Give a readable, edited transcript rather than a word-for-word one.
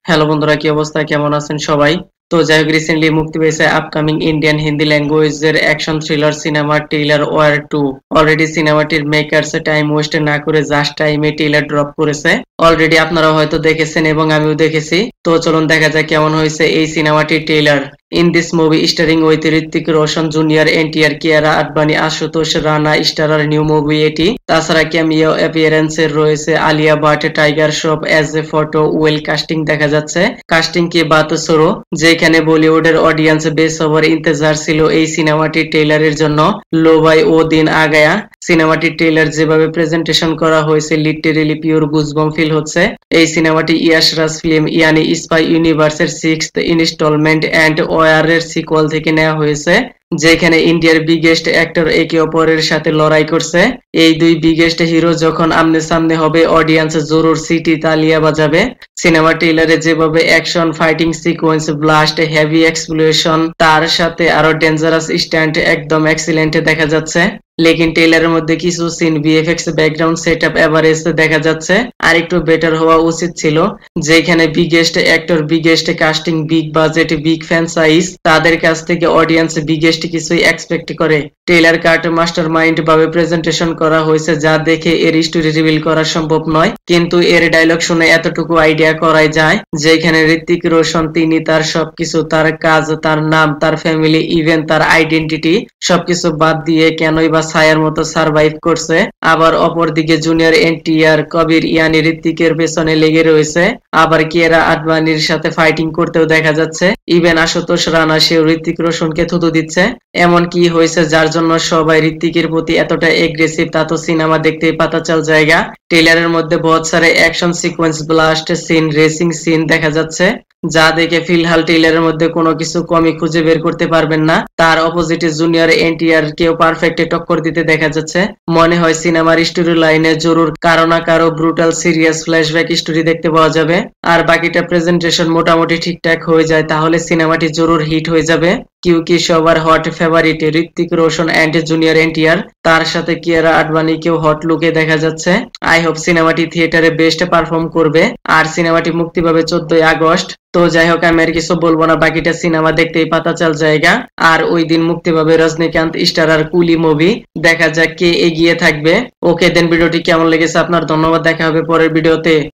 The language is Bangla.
হ্যালো বন্ধুরা, কি অবস্থা? কেমন আছেন সবাই? তো যাই হোক, রিসেন্টলি মুক্তি পেয়েছে আপকামিং ইন্ডিয়ান হিন্দি ল্যাঙ্গুয়েজের action thriller cinema trailer war 2। Already সিনেমাটির মেকার্স টাইম ওয়েস্ট না করে জাস্ট টাইমে টেইলার ড্রপ করেছে। অলরেডি আপনারা হয়তো দেখেছেন এবং আমিও দেখেছি। তো চলুন দেখা যাক কেমন হয়েছে এই সিনেমাটির trailer. In this movie starring with Hrithik Roshan Jr., NTR, Kiara Advani, Ashutosh Rana starrer new movie এটি। তাছাড়া ক্যামিও অ্যাপিয়ারেন্সে রয়েছে Alia Bhatt, Tiger Shroff as a photo well casting দেখা যাচ্ছে। কাস্টিং কি বাত সরো, যেখানে বলিউডের অডিয়েন্স বেসবর ইন্তজার ছিল এই সিনেমাটির ট্রেলারের জন্য। লো ভাই ও দিন আগায়া। সিনেমাটির ট্রেলার যেভাবে প্রেজেন্টেশন করা হয়েছে লিটারেলি পিওর গুজবম ফিল হচ্ছে। এই সিনেমাটি ইয়াশ রাজ ফিল্ম ইয়ানি স্পাই ইউনিভার্সের 6th ইনস্টলমেন্ট অ্যান্ড ওয়ারের সিকুয়াল থেকে নেওয়া হয়েছে, যেখানে ইন্ডিয়ার বিগেস্ট অ্যাক্টর একে অপরের সাথে লড়াই করছে। এই দুই বিগেস্ট হিরো যখন আমনে সামনে হবে, অডিয়েন্স জরুর সিটি তালিয়া বাজাবে। সিনেমা ট্রেলারে যেভাবে action, fighting sequence, blast, heavy explosion, তার সাথে আরো ডেঞ্জারাস স্ট্যান্ট একদম এক্সিলেন্ট দেখা যাচ্ছে। লেকিন ট্রেলারের মধ্যে কিছু scene VFX background setup average দেখা যাচ্ছে, আর একটু বেটার হওয়া উচিত ছিল। যেখানে biggest actor, biggest casting, big budget, big fan size, তাদের কাছ থেকে অডিয়েন্স বিগেস্ট কিছুই এক্সপেক্ট করে। ট্রেলার কার্ট মাস্টার মাইন্ড ভাবে প্রেজেন্টেশন করা হয়েছে, যা দেখে এর স্টোরি রিভিল করা সম্ভব নয়, কিন্তু এর ডায়লগ শুনে এতটুকু আইডিয়া করাই যায়। যেখানে ঋত্বিক রোশন তিনি তার সবকিছু, তার কাজ, তার নাম, তার ফ্যামিলি, ইভেন তার আইডেন্টিটি সবকিছু বাদ দিয়ে কেনই বা ছায়ার মতো সার্ভাইভ করছে। আবার অপরদিকে জুনিয়র এনটিআর, কবির ইয়ানি ঋত্বিকের পেছনে লেগে রয়েছে। আবার কিয়ারা আডবাণীর সাথে ফাইটিং করতেও দেখা যাচ্ছে। ইভেন আশুতোষ রানা সেও ঋত্বিক রোশনকে থুতু দিচ্ছে। এমন কি হয়েছে যার জন্য সবাই ঋত্বিকের প্রতি এতটা এগ্রেসিভ, তা তো সিনেমা দেখতেই পাতা চাল জায়গা। ট্রেলারের মধ্যে বহুত সারে action sequence, blast scene, racing scene দেখা যাচ্ছে, যা দেখে ফিলহাল ট্রেলারের মধ্যে কোনো কিছু কমই খুঁজে বের করতে পারবেন না। তার অপোজিটে জুনিয়র এনটিআর কেও পারফেক্ট টক্কর দিতে দেখা যাচ্ছে। মনে হয় সিনেমার স্টোরি লাইনে জরুর কারো না কারো ব্রুটাল সিরিয়াস ফ্ল্যাশব্যাক স্টোরি দেখতে পাওয়া যাবে। আর বাকিটা প্রেজেন্টেশন মোটামুটি ঠিকঠাক হয়ে যায়, তাহলে সিনেমাটি জরুর হিট হয়ে যাবে। কিউকি সবার hot favourite Hrithik Roshan and junior NTR, তার সাথে কিয়ারা আডবাণীকেও হট লুকে দেখা যাচ্ছে। আই হোপ সিনেমাটি থিয়েটারে বেস্ট পারফর্ম করবে। আর সিনেমাটি মুক্তি পাবে 14ই আগস্ট। তো যাই হোক, আমি আর কিছু বলবো না, বাকিটা সিনেমা দেখতেই পাতা চাল জায়গা। আর ওই দিন মুক্তি পাবে রজনীকান্ত স্টারার কুলি মুভি। দেখা যাক কে এগিয়ে থাকবে। ওকে দেন, ভিডিওটি কেমন লেগেছে আপনার? ধন্যবাদ, দেখা হবে পরের ভিডিওতে।